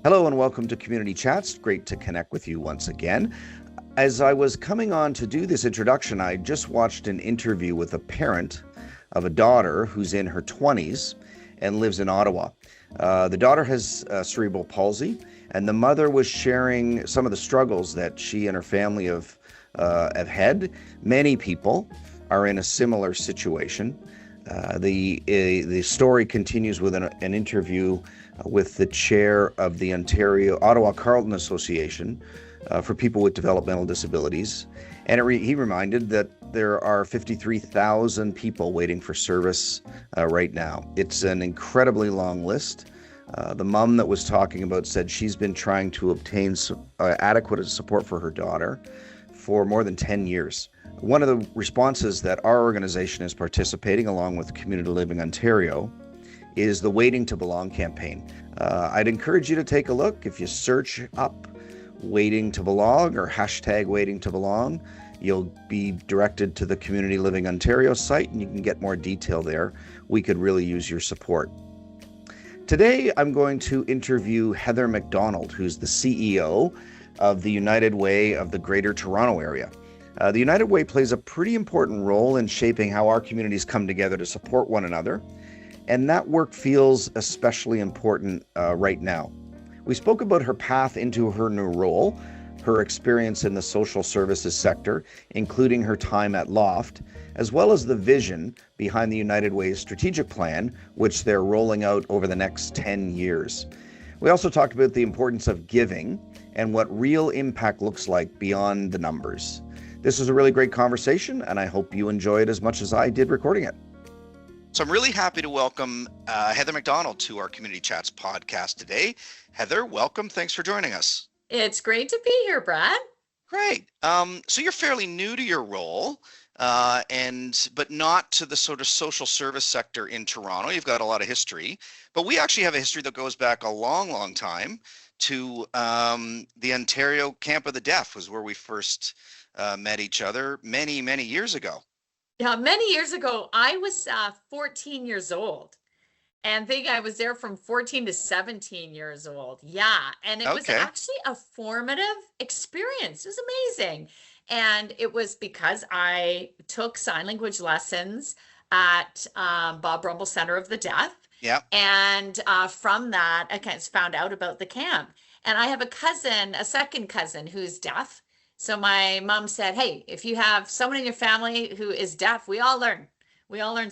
Hello and welcome to Community Chats. Great to connect with you once again. As I was coming on to do this introduction, I just watched an interview with a parent of a daughter who's in her 20s and lives in Ottawa. The daughter has cerebral palsy, and the mother was sharing some of the struggles that she and her family have had. Many people are in a similar situation. The story continues with an interview with the chair of the Ottawa Carleton Association for people with developmental disabilities. And he reminded that there are 53,000 people waiting for service right now. It's an incredibly long list. The mom that was talking about said she's been trying to obtain adequate support for her daughter for more than 10 years. One of the responses that our organization is participating along with Community Living Ontario is the Waiting to Belong campaign. I'd encourage you to take a look. If you search up Waiting to Belong or hashtag Waiting to Belong, you'll be directed to the Community Living Ontario site and you can get more detail there. We could really use your support. Today, I'm going to interview Heather McDonald, who's the CEO of the United Way of the Greater Toronto Area. The United Way plays a pretty important role in shaping how our communities come together to support one another, and that work feels especially important right now. We spoke about her path into her new role, her experience in the social services sector, including her time at LOFT, as well as the vision behind the United Way's strategic plan, which they're rolling out over the next 10 years. We also talked about the importance of giving and what real impact looks like beyond the numbers. This was a really great conversation, and I hope you enjoy it as much as I did recording it. So I'm really happy to welcome Heather McDonald to our Community Chats podcast today. Heather, welcome. Thanks for joining us. It's great to be here, Brad. Great. So you're fairly new to your role, but not to the sort of social service sector in Toronto. You've got a lot of history, but we actually have a history that goes back a long, long time to the Ontario Camp of the Deaf was where we first met each other many, many years ago. Yeah, many years ago, I was 14 years old, and I think I was there from 14 to 17 years old. Yeah, and it was actually a formative experience. It was amazing. And it was because I took sign language lessons at Bob Rumble Center of the Deaf. Yeah. And from that, I kind of found out about the camp. And I have a second cousin who's deaf. So my mom said, hey, if you have someone in your family who is deaf, we all learn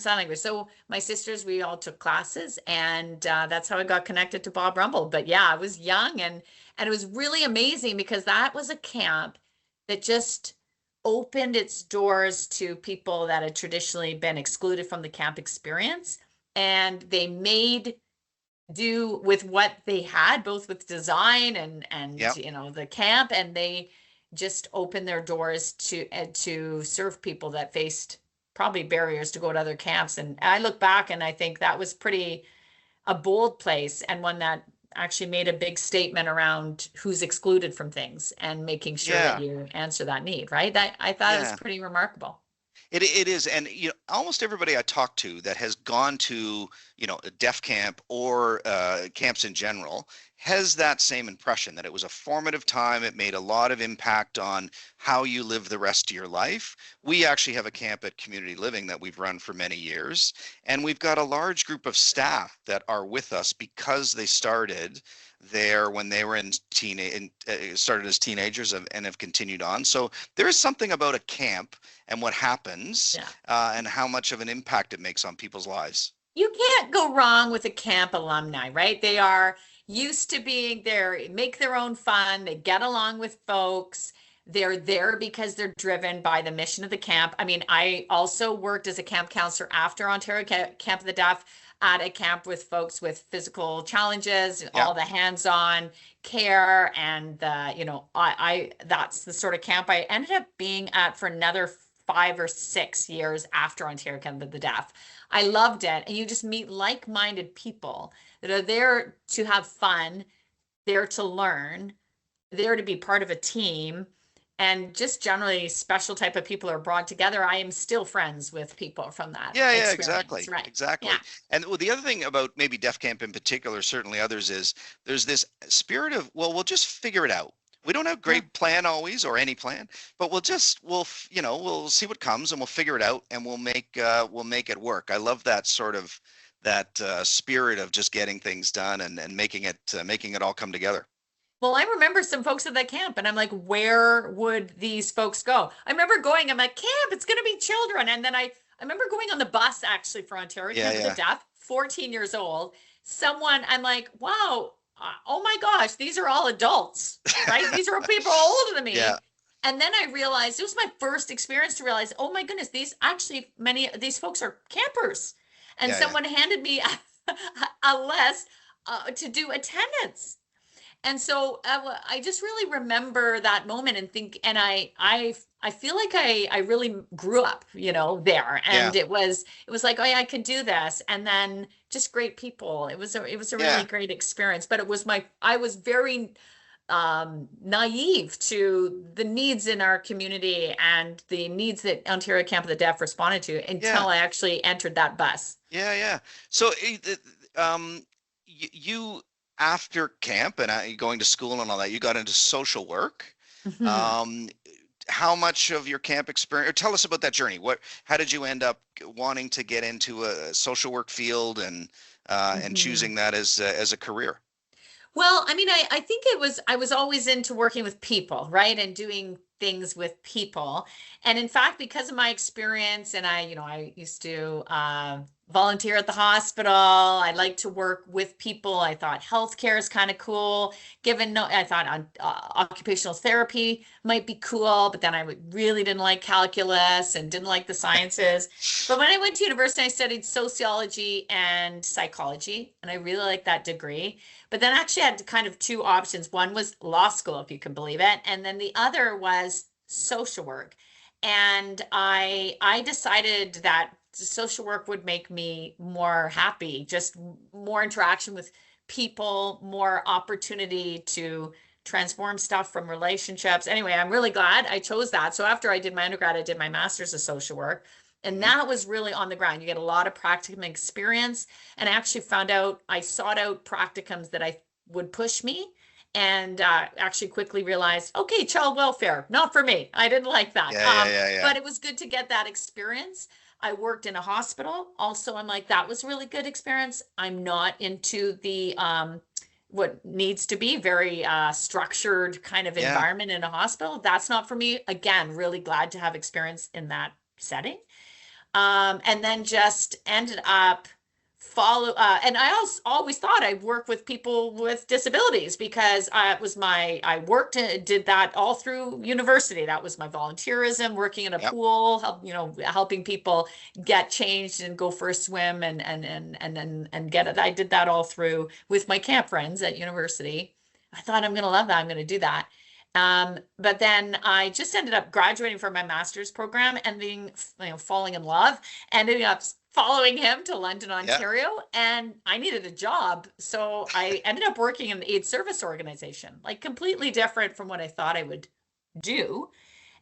sign language. So my sisters, we all took classes, and that's how I got connected to Bob Rumble. But yeah, I was young, and it was really amazing because that was a camp that just opened its doors to people that had traditionally been excluded from the camp experience. And they made do with what they had, both with design and Yep. the camp, and they just opened their doors to serve people that faced probably barriers to go to other camps. And I look back and I think that was a bold place, and one that actually made a big statement around who's excluded from things and making sure that you answer that need, right? That I thought it was pretty remarkable. It is, and almost everybody I talk to that has gone to a deaf camp or camps in general has that same impression that it was a formative time. It made a lot of impact on how you live the rest of your life. We actually have a camp at Community Living that we've run for many years, and we've got a large group of staff that are with us because they started there when they were started as teenagers and have continued on. So there is something about a camp and what happens and how much of an impact it makes on people's lives. You can't go wrong with a camp alumni, right? They are used to being there, make their own fun, they get along with folks. They're there because they're driven by the mission of the camp. I mean, I also worked as a camp counselor after Ontario Camp of the Deaf at a camp with folks with physical challenges, all the hands-on care, and that's the sort of camp I ended up being at for another 5 or 6 years after Ontario Camp of the Deaf. I loved it, and you just meet like-minded people that are there to have fun, there to learn, there to be part of a team. and just generally special type of people are brought together. I am still friends with people from that Yeah, experience, exactly, right? exactly. Yeah. And well, the other thing about maybe Def Camp in particular, certainly others, is there's this spirit of, well, we'll just figure it out. We don't have Yeah. great plan always or any plan, but we'll see what comes and we'll figure it out and we'll make it work. I love that sort of that spirit of just getting things done and making it all come together. Well, I remember some folks at that camp, and I'm like, where would these folks go? I remember going, I'm like, camp, it's going to be children. And then I remember going on the bus actually for Ontario Yeah, Camp of the yeah, Deaf, 14 years old. Someone, I'm like, wow, oh my gosh, these are all adults, right? These are people older than yeah, me. And then I realized it was my first experience to realize, oh my goodness, these actually, many of these folks are campers. And yeah, yeah, someone handed me a list to do attendance. And so I just really remember that moment and think, and I feel like I really grew up, there, yeah, and it was like, oh yeah, I could do this, and then just great people. It was a really yeah, great experience, but I was very naive to the needs in our community and the needs that Ontario Camp of the Deaf responded to yeah, until I actually entered that bus. yeah, yeah. So, you after camp and going to school and all that, you got into social work. Mhm. Um, how much of your camp experience, or tell us about that journey. How did you end up wanting to get into a social work field and Mhm. choosing that as a career? Well, I mean, I think I was always into working with people, right? And doing things with people. And in fact, because of my experience, and I used to volunteer at the hospital. I like to work with people. I thought healthcare is kind of cool. I thought occupational therapy might be cool, but then really didn't like calculus and didn't like the sciences. But when I went to university, I studied sociology and psychology, and I really liked that degree. But then I actually had kind of two options. One was law school, if you can believe it, and then the other was social work. And I decided that social work would make me more happy, just more interaction with people, more opportunity to transform stuff from relationships. Anyway, I'm really glad I chose that. So after I did my undergrad, I did my master's of social work. And Mhm. that was really on the ground. You get a lot of practicum experience. And I actually I sought out practicums that I would push me, and actually quickly realized, okay, child welfare, not for me. I didn't like that. Yeah, yeah, yeah, yeah, But it was good to get that experience. I worked in a hospital. Also, I'm like, that was really good experience. I'm not into the what needs to be very structured kind of yeah. environment in a hospital. That's not for me. Again, really glad to have experience in that setting. And then just ended up and I also always thought I'd work with people with disabilities because I worked and did that all through university. That was my volunteerism, working in a Yep. pool, helping people get changed and go for a swim and get it. I did that all through with my camp friends at university. I thought I'm going to love that. I'm going to do that. But then I just ended up graduating from my master's program and being, falling in love, ending up following him to London, Yeah. Ontario, and I needed a job. So I ended up working in the aid service organization, like completely different from what I thought I would do.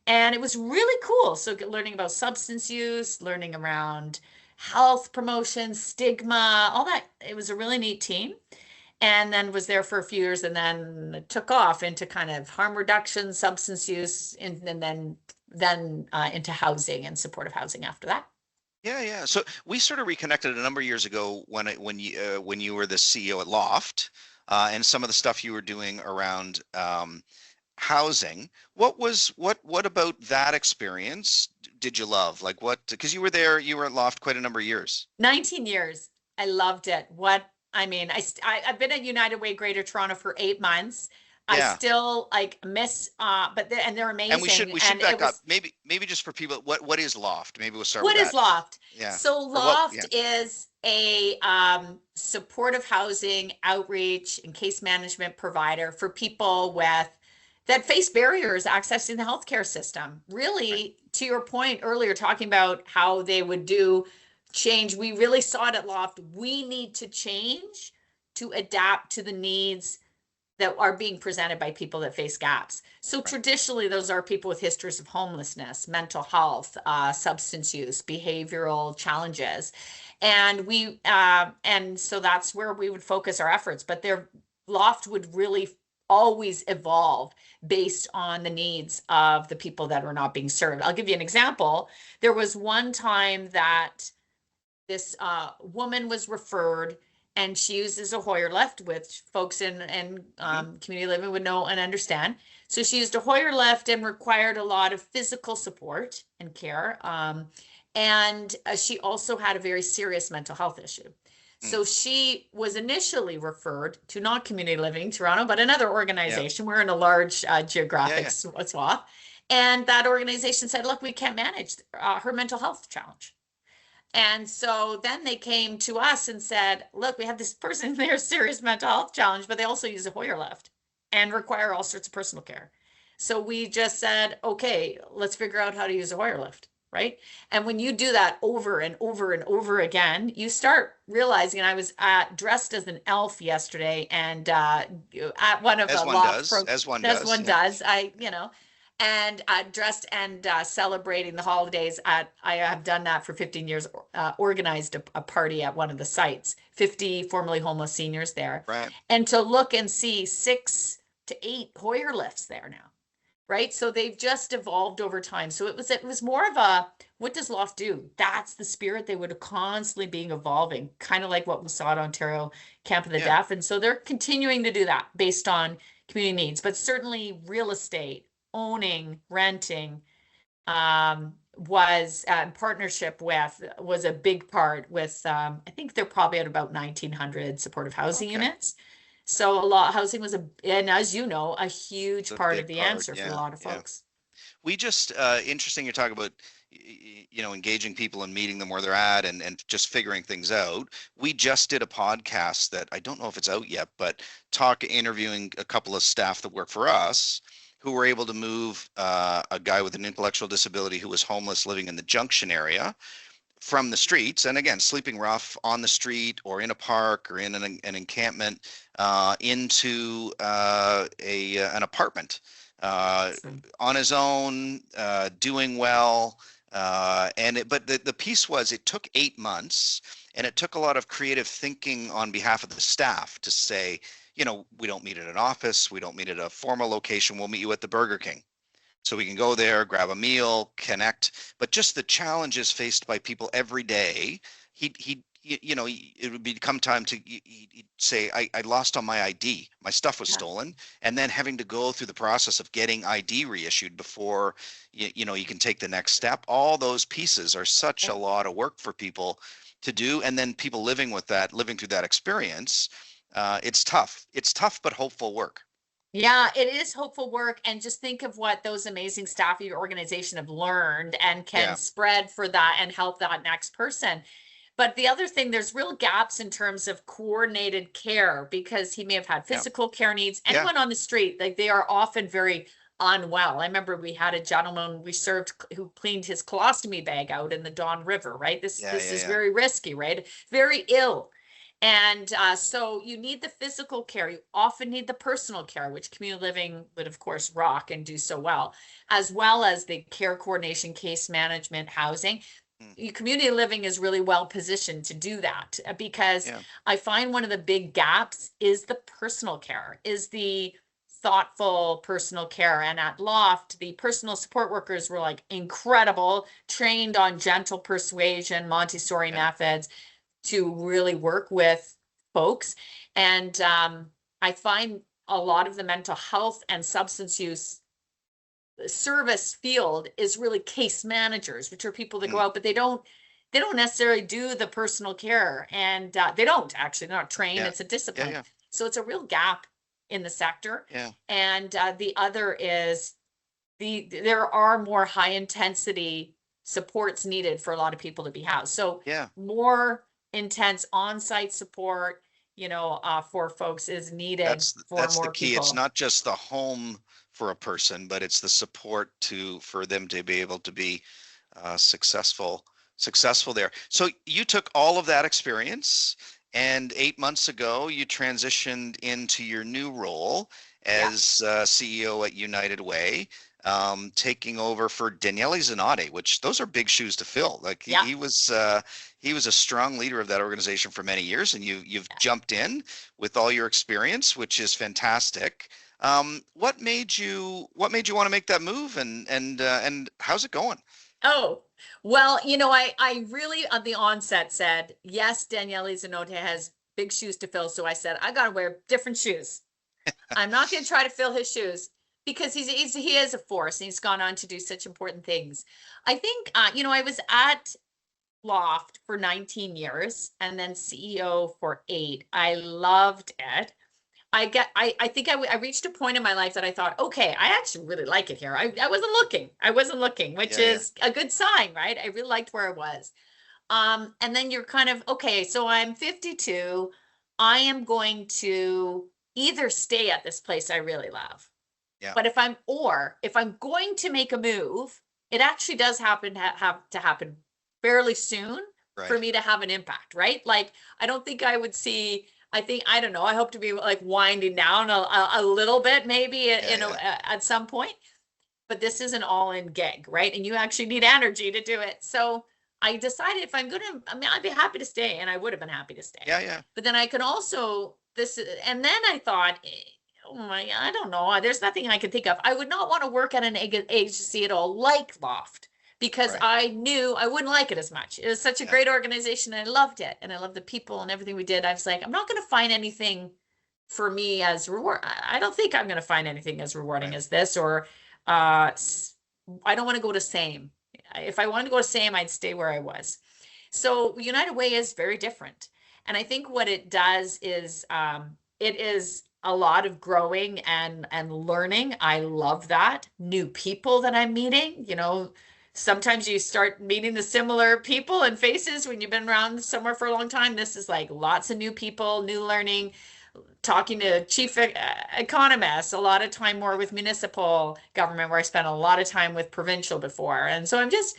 And it was really cool. So learning about substance use, learning around health promotion, stigma, all that. It was a really neat team, and then was there for a few years, and then took off into kind of harm reduction, substance use, and then into housing and supportive housing after that. Yeah, yeah. So we sort of reconnected a number of years ago when you were the CEO at Loft, and some of the stuff you were doing around housing. What about that experience did you love? Like what? Because you were at Loft quite a number of years. 19 years. I loved it. I mean, I've been at United Way Greater Toronto for 8 months. I Yeah. still like miss, and they're And amazing. we should And it back up. was Maybe just for people, what is Loft? Maybe we'll start with What is that. LOFT? Yeah. So Or what? Yeah. LOFT is a supportive housing outreach and case management provider for people that face barriers accessing the healthcare system. Right. Really, to your point earlier, talking about how they would do change, we really saw it at LOFT. We need to change to adapt to the needs that are being presented by people that face gaps. So traditionally, those are people with histories of homelessness, mental health, substance use, behavioral challenges. And so that's where we would focus our efforts. But their loft would really always evolve based on the needs of the people that are not being served. I'll give you an example. There was one time that this woman was referred, and she uses a Hoyer lift, which folks in community living would know and understand. So she used a Hoyer lift and required a lot of physical support and care. And she also had a very serious mental health issue. So she was initially referred to not community living Toronto, but another organization. We're in a large geographic swath. And that organization said, look, we can't manage her mental health challenge. And so then they came to us and said, look, we have this person, their serious mental health challenge, but they also use a Hoyer lift and require all sorts of personal care. So we just said, okay, let's figure out how to use a Hoyer lift, right? And when you do that over and over and over again, you start realizing, and I was dressed as an elf yesterday, and at one of the loft programs, as one does, and dressed and celebrating the holidays. I have done that for 15 years, organized a party at one of the sites, 50 formerly homeless seniors there. Right. And to look and see 6 to 8 Hoyer lifts there now, right? So they've just evolved over time. So it was more of a, what does LOFT do? That's the spirit. They would have constantly being evolving, kind of like what we saw at Ontario Camp of the Deaf. And so they're continuing to do that based on community needs, but certainly real estate, owning, renting, was in partnership with, was a big part with, I think they're probably at about 1,900 supportive housing units. So a lot, housing was and as you know, a huge part of the answer for a lot of folks. We just, interesting you're talking about, engaging people and meeting them where they're at and just figuring things out. We just did a podcast that I don't know if it's out yet, but interviewing a couple of staff that work for us who were able to move a guy with an intellectual disability who was homeless living in the Junction area from the streets, and again, sleeping rough on the street or in a park or in an encampment, into an apartment on his own, doing well. But the piece was, it took 8 months, and it took a lot of creative thinking on behalf of the staff to say, we don't meet at an office, we don't meet at a formal location, we'll meet you at the Burger King. So we can go there, grab a meal, connect, but just the challenges faced by people every day. It would become time to he'd say, I lost on my ID, my stuff was stolen, and then having to go through the process of getting ID reissued before you can take the next step. All those pieces are such a lot of work for people to do, and then people living through that experience. It's tough, but hopeful work. Yeah, it is hopeful work. And just think of what those amazing staff of your organization have learned and can spread for that and help that next person. But the other thing, there's real gaps in terms of coordinated care, because he may have had physical care needs. Anyone on the street, like, they are often very unwell. I remember we had a gentleman we served who cleaned his colostomy bag out in the Don River, right? This is very risky, right? Very ill. And so you need the physical care. You often need the personal care, which community living would, of course, rock and do so well as the care coordination, case management, housing. Community living is really well positioned to do that, because I find one of the big gaps is the personal care, is the thoughtful personal care. And at LOFT, the personal support workers were like incredible, trained on gentle persuasion, Montessori methods, to really work with folks. And I find a lot of the mental health and substance use service field is really case managers, which are people that go out, but they don't necessarily do the personal care. And they're not trained. It's a discipline. So it's a real gap in the sector. And the other is there are more high intensity supports needed for a lot of people to be housed. So more intense on-site support, for folks is needed. That's more the key. People. It's not just the home for a person, but it's the support for them to be able to be successful there. So you took all of that experience And 8 months ago, you transitioned into your new role Yeah, as CEO at United Way, taking over for Daniele Zanotti, which those are big shoes to fill. Like yeah, he was a strong leader of that organization for many years, and you've yeah. jumped in with all your experience, which is fantastic. What made you want to make that move, and how's it going? Oh, well, I really at the onset said, yes, Daniele Zanotti has big shoes to fill. So I said, I got to wear different shoes. I'm not going to try to fill his shoes because he is a force and he's gone on to do such important things. I think, I was at Loft for 19 years and then CEO for 8. I loved it. I think I reached a point in my life that I thought, okay, I actually really like it here. I wasn't looking. I wasn't looking, which Yeah, yeah, is a good sign, right? I really liked where I was. And then you're kind of, okay, so I'm 52. I am going to either stay at this place I really love. yeah. But if I'm going to make a move, it actually does have to happen fairly soon for Right. me to have an impact, right? Like, I don't think I would see, I think, I don't know, I hope to be like winding down a little bit, maybe Yeah, yeah. at some point, but this is an all-in gig, right? And you actually need energy to do it. So I decided if I'm going to, I mean, I'd be happy to stay and I would have been happy to stay. Yeah, yeah. But then I could also, and then I thought, oh my, I don't know. There's nothing I can think of. I would not want to work at an agency at all like Loft because Right. I knew I wouldn't like it as much. It was such a Yeah. great organization and I loved it. And I loved the people and everything we did. I was like, I'm not going to find anything for me as reward. I don't think I'm going to find anything as rewarding Right. as this, or uh, I don't want to go to same. If I wanted to go to same, I'd stay where I was. So United Way is very different. And I think what it does is it is a lot of growing and learning. I love that. New people that I'm meeting, sometimes you start meeting the similar people and faces when you've been around somewhere for a long time. This is like lots of new people, new learning, talking to chief economists, a lot of time more with municipal government, where I spent a lot of time with provincial before. And so I'm just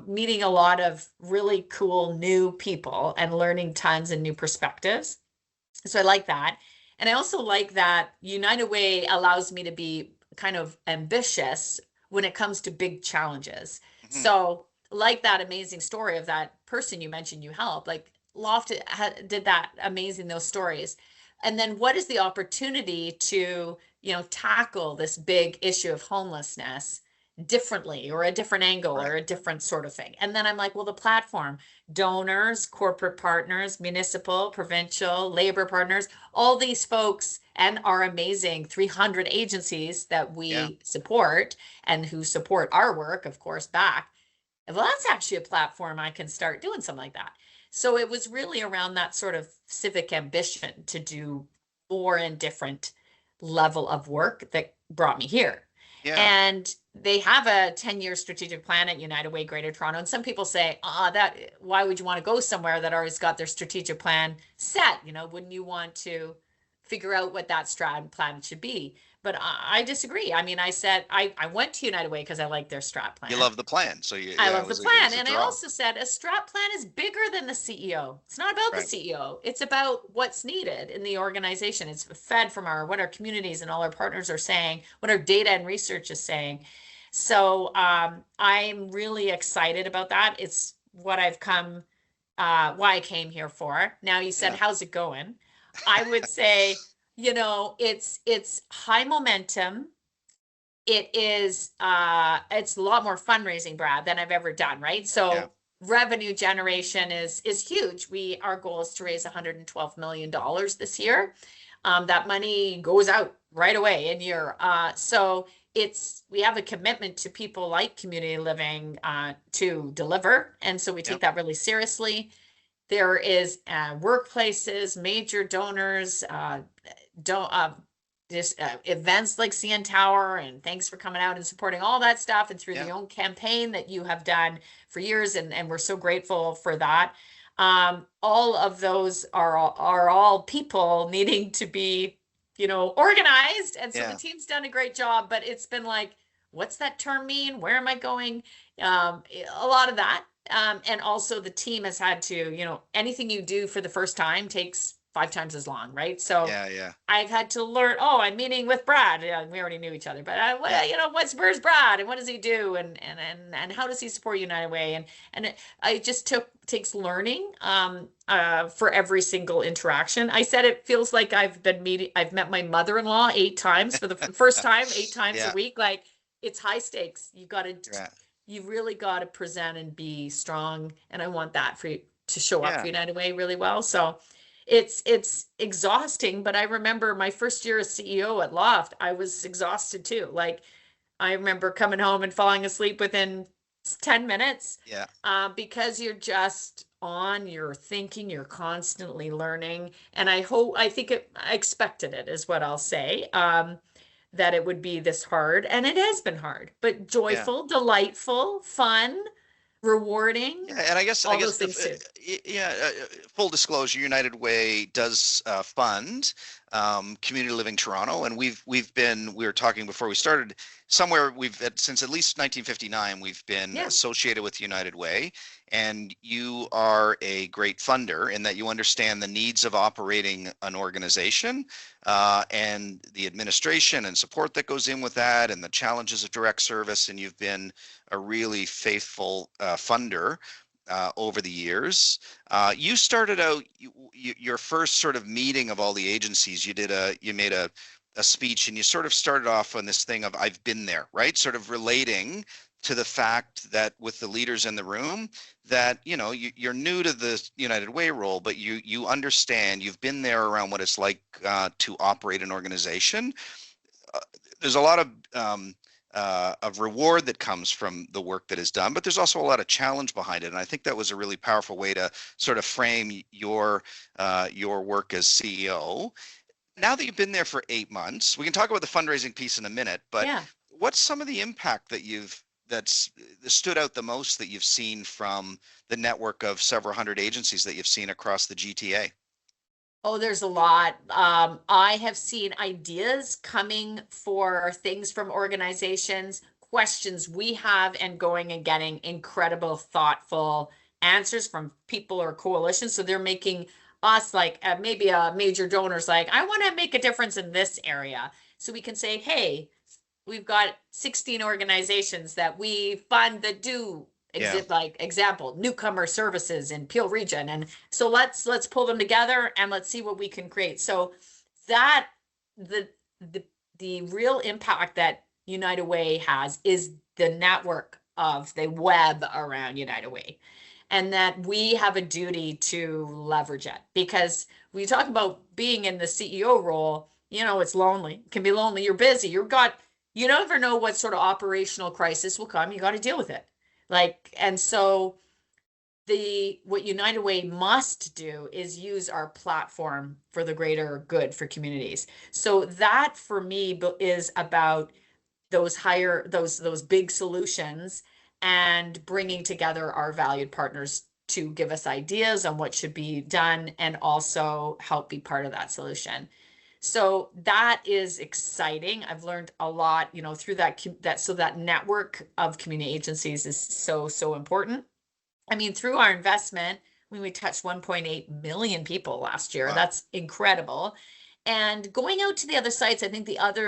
meeting a lot of really cool new people and learning tons and new perspectives. So I like that. And I also like that United Way allows me to be kind of ambitious when it comes to big challenges. Hmm. So, like that amazing story of that person you mentioned you helped, like Loft did that amazing, those stories. And then what is the opportunity to, tackle this big issue of homelessness differently or a different angle Right. or a different sort of thing? And then I'm like, well, the platform, donors, corporate partners, municipal, provincial, labor partners, all these folks and our amazing 300 agencies that Yeah. we support and who support our work, of course, back. Well, that's actually a platform I can start doing something like that. So it was really around that sort of civic ambition to do more and different level of work that brought me here. Yeah. And they have a 10-year strategic plan at United Way Greater Toronto. And some people say, why would you want to go somewhere that already got their strategic plan set? Wouldn't you want to figure out what that strat plan should be? But I disagree. I mean, I said I went to United Way because I like their strat You plan. love the plan, so I yeah, love the it plan. was a And I draw. also said a strat plan is bigger than the CEO. It's not about the Right. CEO. It's about what's needed in the organization. It's fed from what our communities and all our partners are saying, what our data and research is saying. So I'm really excited about that. It's what I've come, why I came here for. Now you said, Yeah. how's it going? I would say, it's high momentum. It's a lot more fundraising, Brad, than I've ever done, right? Yeah. So revenue generation is huge. Our goal is to raise $112 million this year. That money goes out right away in year. So we have a commitment to people like community living to deliver. And so we Yeah. take that really seriously. There is workplaces, major donors, don't just events like CN Tower, and thanks for coming out and supporting all that stuff and through Yeah. the own campaign that you have done for years, and we're so grateful for that. All of those are all people needing to be, organized, and so the Yeah. team's done a great job. But it's been like, what's that term mean? Where am I going? A lot of that. And also the team has had to, anything you do for the first time takes 5 times as long, right? So Yeah. I've had to learn, oh, I'm meeting with Brad. Yeah, we already knew each other, but where's Brad and what does he do? And how does he support United Way? And it just takes learning for every single interaction. I said it feels like I've met my mother-in-law 8 times for the first time, 8 times a week. Like, it's high stakes. You really got to present and be strong. And I want that for you to show up for United Way really well. So it's exhausting, but I remember my first year as CEO at Loft, I was exhausted too. Like, I remember coming home and falling asleep within 10 minutes. Because you're just you're thinking, you're constantly learning. And I expected it, is what I'll say, that it would be this hard. And it has been hard, but joyful, delightful, fun, rewarding. And I guess those things too. Full disclosure, United Way does fund Community Living Toronto, and we were talking before we started, somewhere since at least 1959 we've been associated with United Way, and you are a great funder in that you understand the needs of operating an organization, and the administration and support that goes in with that, and the challenges of direct service, and you've been a really faithful funder over the years. You started out, your first sort of meeting of all the agencies, you made a speech, and you sort of started off on this thing of, I've been there, right? Sort of relating to the fact that with the leaders in the room, that, you're new to the United Way role, but you understand, you've been there around what it's like to operate an organization. There's a lot of reward that comes from the work that is done, but there's also a lot of challenge behind it. And I think that was a really powerful way to sort of frame your work as CEO. Now that you've been there for 8 months, we can talk about the fundraising piece in a minute, but what's some of the impact that's stood out the most that you've seen from the network of several hundred agencies that you've seen across the GTA? Oh, there's a lot. I have seen ideas coming for things from organizations, questions we have, and going and getting incredible, thoughtful answers from people or coalitions. So they're making us, like, maybe a major donor's like, I want to make a difference in this area. So we can say, hey, we've got 16 organizations that we fund that do example, newcomer services in Peel region. And so let's pull them together and let's see what we can create. So that the real impact that United Way has is the network of the web around United Way, and that we have a duty to leverage it. Because we talk about being in the CEO role, it's lonely. It can be lonely. You're busy. You never know what sort of operational crisis will come. You got to deal with it. And so what United Way must do is use our platform for the greater good for communities. So that for me is about those big solutions and bringing together our valued partners to give us ideas on what should be done and also help be part of that solution. So that is exciting. I've learned a lot, through that network of community agencies is so important. I mean, through our investment, we touched 1.8 million people last year. Wow. That's incredible. And going out to the other sites, I think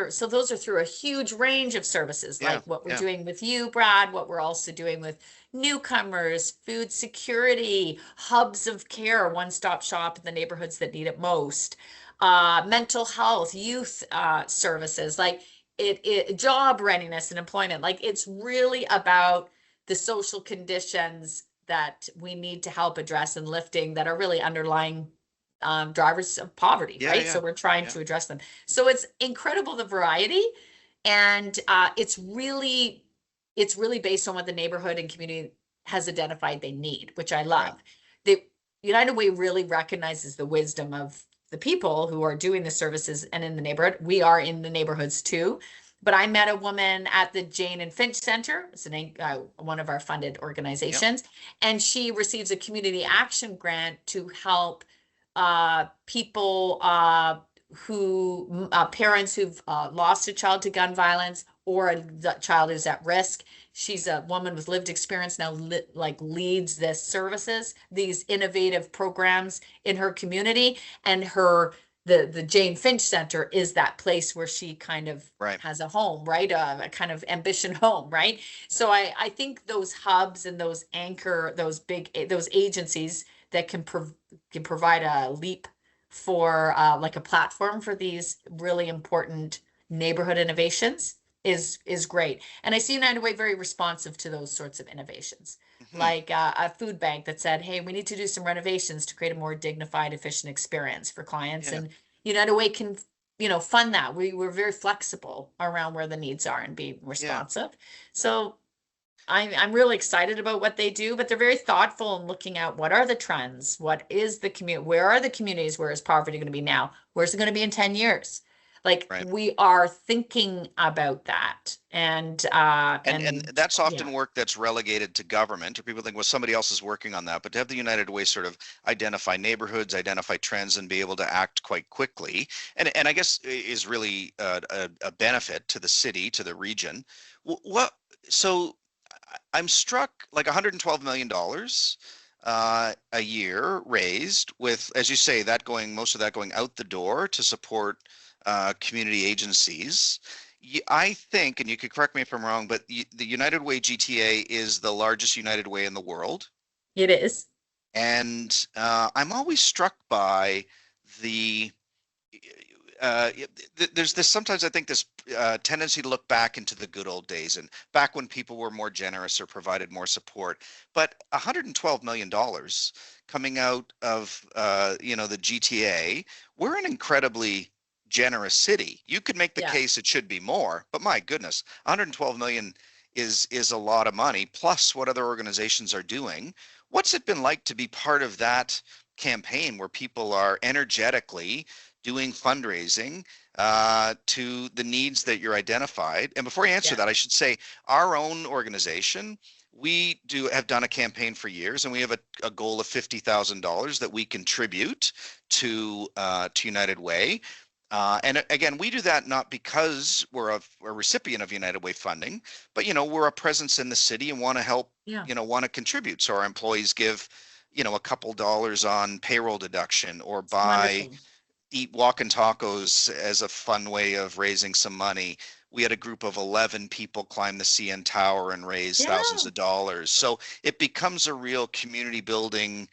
so those are through a huge range of services, like what we're doing with you, Brad, what we're also doing with newcomers, food security, hubs of care, one-stop shop in the neighborhoods that need it most. Mental health, youth services, like job readiness and employment. Like, it's really about the social conditions that we need to help address and lifting that are really underlying drivers of poverty, right? So we're trying to address them. So it's incredible, the variety, and it's really based on what the neighborhood and community has identified they need, which I love. The United Way really recognizes the wisdom of the people who are doing the services and in the neighborhood. We are in the neighborhoods too. But I met a woman at the Jane and Finch Center. It's one of our funded organizations. And she receives a community action grant to help people parents who've lost a child to gun violence or a child who's at risk. She's a woman with lived experience now, leads this services, these innovative programs in her community, and the Jane Finch Center is that place where she kind of Right. has a home, right? A kind of ambition home, right? So I think those hubs and those those agencies that can provide a leap for like a platform for these really important neighborhood innovations is great. And I see United Way very responsive to those sorts of innovations, Mhm. like a food bank that said, hey, we need to do some renovations to create a more dignified, efficient experience for clients. Yeah. And United Way can, fund that. We're very flexible around where the needs are and be Yeah. responsive. So I'm really excited about what they do, but they're very thoughtful in looking at what are the trends, what is the community, where are the communities, where is poverty going to be now, where's it going to be in 10 years? Like Right. we are thinking about that, And and that's yeah, often work that's relegated to government, or people think, well, somebody else is working on that. But to have the United Way sort of identify neighborhoods, identify trends, and be able to act quite quickly, and I guess is really a benefit to the city, to the region. What? So I'm struck, like $112 million a year raised, with, as you say, that going, most of that going out the door to support community agencies. I think, and you could correct me if I'm wrong, but the United Way GTA is the largest United Way in the world. it is. And I'm always struck by the there's this, sometimes I think this tendency to look back into the good old days and back when people were more generous or provided more support. But $112 million coming out of the GTA, we're an incredibly generous city. You could make the Yeah. case it should be more, but my goodness, 112 million is a lot of money, plus what other organizations are doing. What's it been like to be part of that campaign where people are energetically doing fundraising to the needs that you're identified? And before I answer Yeah. that, I should say our own organization, we have done a campaign for years, and we have a goal of $50,000 that we contribute to United Way. And again, we do that not because we're a recipient of United Way funding, but we're a presence in the city and want to help, Yeah. want to contribute. So our employees give, a couple dollars on payroll deduction, or It's buy wonderful. eat walking tacos as a fun way of raising some money. We had a group of 11 people climb the CN Tower and raise thousands Yeah. of dollars. So it becomes a real community building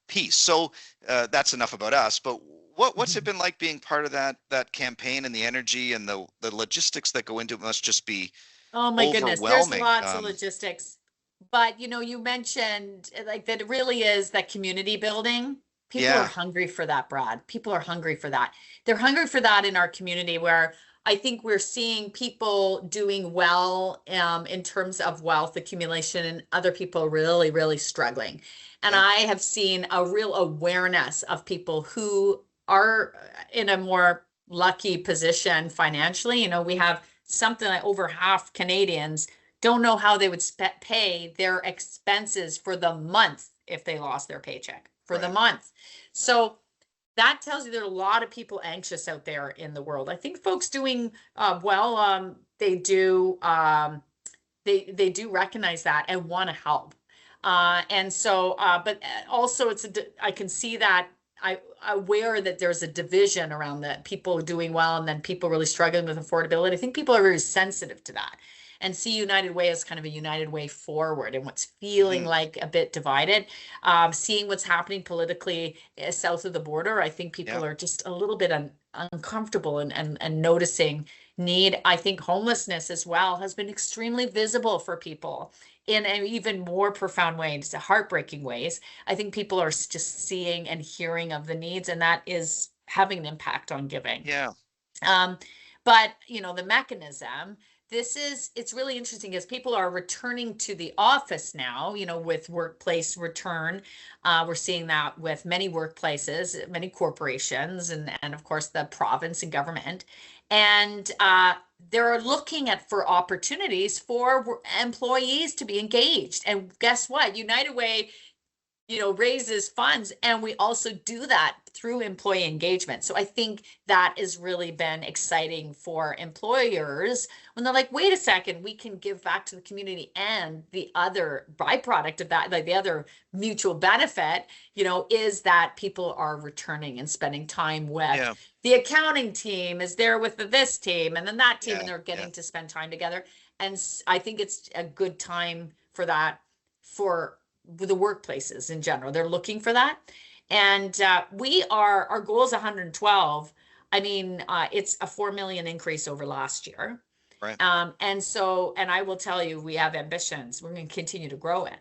piece. So that's enough about us. But what's it been like being part of that campaign, and the energy and the logistics that go into it must just be Oh my goodness, there's overwhelming. lots of logistics. But you mentioned like that it really is that community building. People are Yeah, hungry for that, Brad. People are hungry for that. They're hungry for that in our community where I think we're seeing people doing well in terms of wealth accumulation and other people really, really struggling. And yeah, I have seen a real awareness of people who are in a more lucky position financially. We have something like over half Canadians don't know how they would pay their expenses for the month if they lost their paycheck for the right. month. So that tells you there are a lot of people anxious out there in the world. I think folks doing well, they do recognize that and want to help. And so, but also I can see that I aware that there's a division around the people doing well and then people really struggling with affordability. I think people are very sensitive to that and see United Way as kind of a United Way forward and what's feeling Hmm. like a bit divided. Seeing what's happening politically south of the border, I think Yeah, people are just a little bit uncomfortable and noticing need. I think homelessness as well has been extremely visible for people in an even more profound ways, heartbreaking ways. I think people are just seeing and hearing of the needs, and that is having an impact on giving. yeah, Um, but the mechanism, it's really interesting as people are returning to the office now, with workplace return. We're seeing that with many workplaces, many corporations, and of course the province and government. And they're looking for opportunities for employees to be engaged. And guess what? United Way raises funds. And we also do that through employee engagement. So I think that has really been exciting for employers when they're like, wait a second, we can give back to the community. And the other byproduct of that, like the other mutual benefit, is that people are returning and spending time with Yeah. the accounting team is there with this team and then that team, and Yeah. they're getting Yeah. to spend time together. And I think it's a good time for that for the workplaces in general. They're looking for that. And our goal is 112. I mean, it's a 4 million increase over last year. Right. And I will tell you, we have ambitions. We're going to continue to grow it,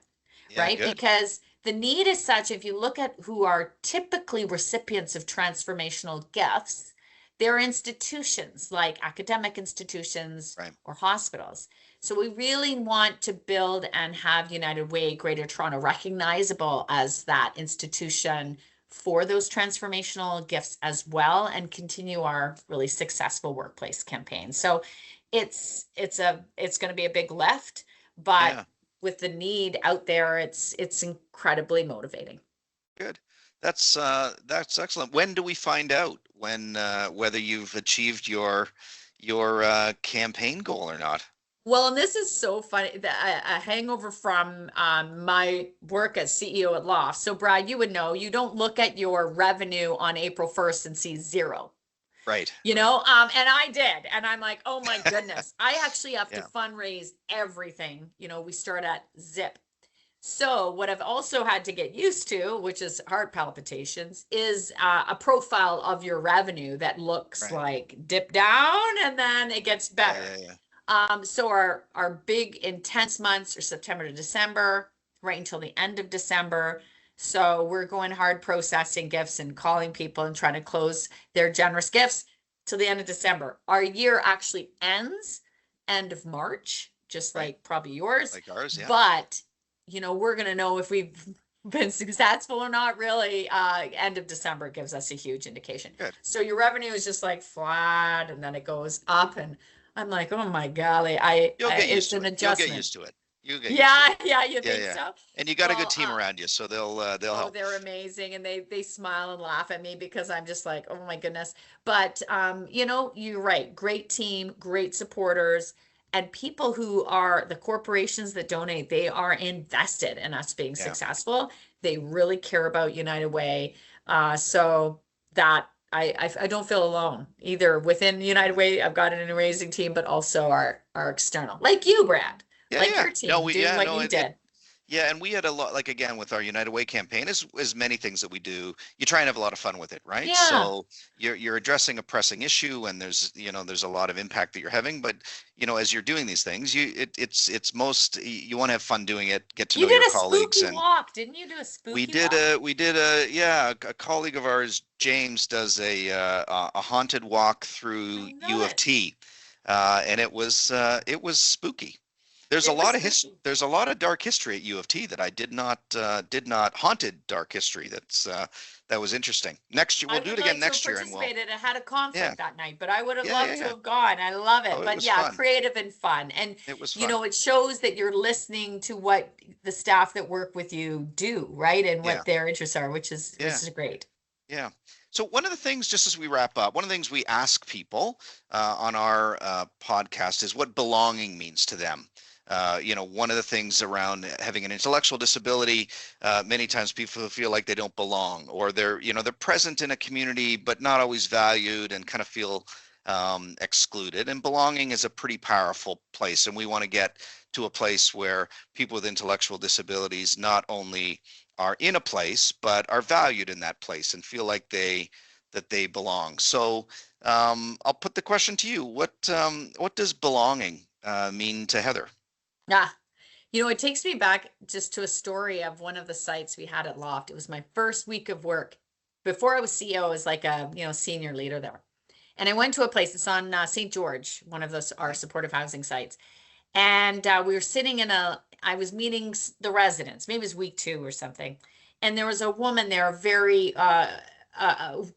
Yeah. right? Good. Because the need is such, if you look at who are typically recipients of transformational gifts, they're institutions like academic institutions Right. or hospitals. So we really want to build and have United Way Greater Toronto recognizable as that institution for those transformational gifts as well, and continue our really successful workplace campaign. So it's going to be a big lift, but Yeah. with the need out there, it's incredibly motivating. Good. That's excellent. When do we find out whether you've achieved your campaign goal or not? Well, and this is so funny, a hangover from my work as CEO at LOFT. So, Brad, you would know, you don't look at your revenue on April 1st and see zero, Right. and I did. And I'm like, oh my goodness, I actually have to Yeah. fundraise everything. We start at zip. So what I've also had to get used to, which is heart palpitations, is a profile of your revenue that looks Right. like dip down and then it gets better. Yeah. So our big intense months are September to December, right until the end of December. So we're going hard processing gifts and calling people and trying to close their generous gifts till the end of December. Our year actually ends end of March, just Right. like probably yours. Like ours. Yeah. But we're going to know if we've been successful or not, really. End of December gives us a huge indication. Good. So your revenue is just like flat and then it goes up, and I'm like, oh my golly, You'll get used it's to an it. You'll adjustment. get used to it. You get used to Yeah, it. yeah, you Yeah. think Yeah. so? And you got a Well, good team around you, so they'll oh, help. they're amazing, and they smile and laugh at me because I'm just like, oh my goodness. But you're right. Great team, great supporters, and people who are the corporations that donate, they are invested in us being Yeah. successful. They really care about United Way. So that I don't feel alone either within United Way. I've got an amazing team, but also our external, like you, Brad, Yeah. like Yeah. your team No, doing what no, you did. yeah, and we had a lot, like again with our United Way campaign, as many things that we do, you try and have a lot of fun with it, right? Yeah. So you're addressing a pressing issue, and there's a lot of impact that you're having, but as you're doing these things, you want to have fun doing it, get to You know your did a colleagues, spooky and walk, didn't you do a spooky walk? we did a colleague of ours, James, does a haunted walk through I U love of it. T, and it was spooky. There's a It was lot of spooky. there's a lot of dark history at U of T that I did not haunted dark history. That was interesting. Next year I we'll do would it again like to have next year, and we'll participated. I had a conflict yeah that night, but I would have yeah loved to yeah. have gone. I love it. Oh, it But was yeah, fun. creative and fun. And It was fun. it shows that you're listening to what the staff that work with you do, right? And Yeah what their interests are, which is yeah great. yeah. So one of the things, just as we wrap up, one of the things we ask people on our podcast is what belonging means to them. One of the things around having an intellectual disability, many times people feel like they don't belong, or they're present in a community but not always valued and kind of feel excluded. And belonging is a pretty powerful place, and we want to get to a place where people with intellectual disabilities not only are in a place but are valued in that place and feel like they belong. So I'll put the question to you: what does belonging mean to Heather? Yeah. It takes me back just to a story of one of the sites we had at Loft. It was my first week of work. Before I was CEO, I was like a, senior leader there. And I went to a place, it's on St. George, one of those, our supportive housing sites. And we were sitting I was meeting the residents, maybe it was week 2 or something. And there was a woman there, very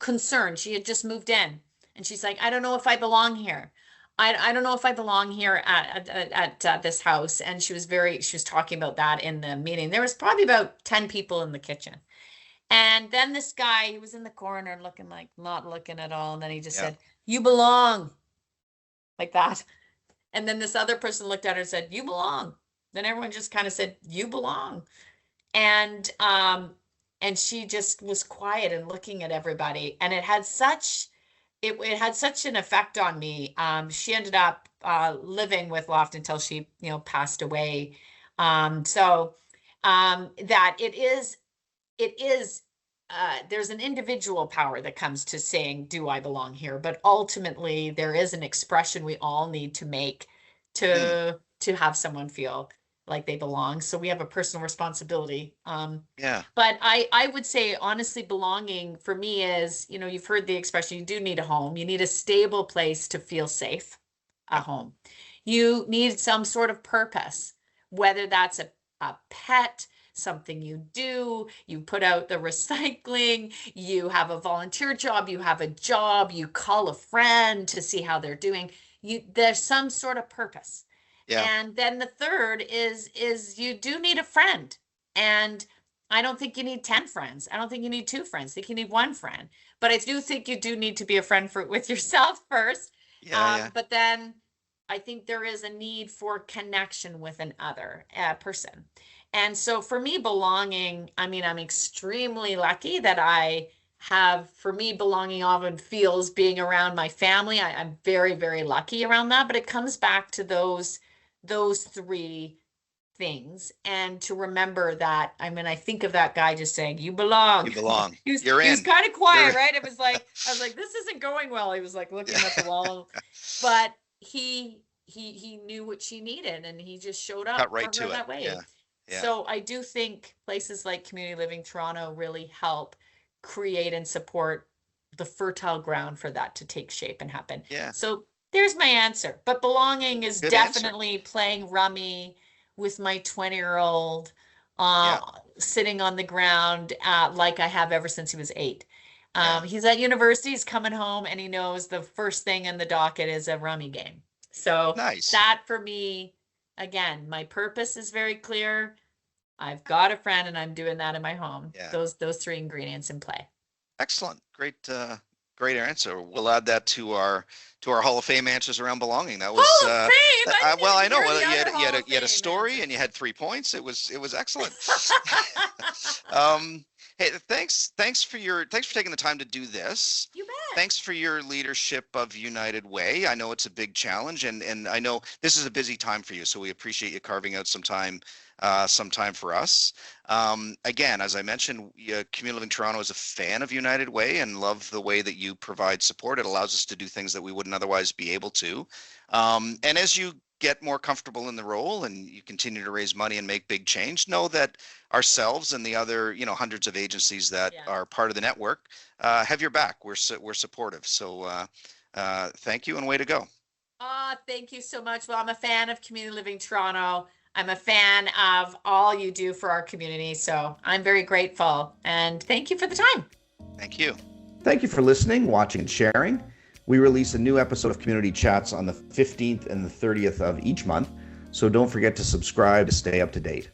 concerned. She had just moved in. And she's like, I don't know if I belong here. I don't know if I belong here at this house. And she was talking about that in the meeting. There was probably about 10 people in the kitchen. And then this guy, he was in the corner looking like not looking at all. And then he just Yeah. said, "You belong," like that. And then this other person looked at her and said, "You belong." Then everyone just kind of said, "You belong." And and she just was quiet and looking at everybody. And it had such an effect on me. She ended up living with Loft until she, passed away. That it is there's an individual power that comes to saying, "Do I belong here?" But ultimately, there is an expression we all need to make Mm, to have someone feel like they belong. So we have a personal responsibility. yeah. But I would say honestly, belonging for me is, you've heard the expression, you do need a home. You need a stable place to feel safe, a Yeah. home. You need some sort of purpose, whether that's a pet, something you do, you put out the recycling, you have a volunteer job, you have a job, you call a friend to see how they're doing. There's some sort of purpose. Yeah. And then the third is you do need a friend. And I don't think you need 10 friends. I don't think you need 2 friends. I think you need 1 friend. But I do think you do need to be a friend with yourself first. Yeah. Yeah. But then I think there is a need for connection with another person. And so for me, belonging, I mean, I'm extremely lucky that for me, belonging often feels being around my family. I'm very, very lucky around that. But it comes back to those 3 things, and to remember that. I mean, I think of that guy just saying, "You belong." You belong. He was You're he was in. kind of You're quiet, in. right? It was like I was like, "This isn't going well." He was like looking Yeah. at the wall, but he knew what she needed, and he just showed up Cut for right her to it. that way. Yeah. Yeah. So I do think places like Community Living Toronto really help create and support the fertile ground for that to take shape and happen. Yeah. So there's my answer. But belonging is Good answer. definitely playing rummy with my 20-year-old, Yeah. sitting on the ground, like I have ever since he was 8. Yeah. He's at university, he's coming home, and he knows the first thing in the docket is a rummy game. So Nice. that for me, again, my purpose is very clear. I've got a friend and I'm doing that in my home. Yeah. Those 3 ingredients in play. Excellent. Great answer. We'll add that to our Hall of Fame answers around belonging. That was Hall of Fame! I well, I didn't know. hear Well, the other Hall of you had a Fame story and you answers. had 3 points. It was excellent. Hey, thanks for taking the time to do this. You bet. Thanks for your leadership of United Way. I know it's a big challenge, and I know this is a busy time for you, so we appreciate you carving out some time for us. Again, as I mentioned, Community Living Toronto is a fan of United Way and love the way that you provide support. It allows us to do things that we wouldn't otherwise be able to. And as you get more comfortable in the role and you continue to raise money and make big change, know that ourselves and the other, hundreds of agencies that are part of the network have your back. We're supportive. So thank you and way to go. Thank you so much. Well, I'm a fan of Community Living Toronto. I'm a fan of all you do for our community. So I'm very grateful. And thank you for the time. Thank you. Thank you for listening, watching, and sharing. We release a new episode of Community Chats on the 15th and the 30th of each month, so don't forget to subscribe to stay up to date.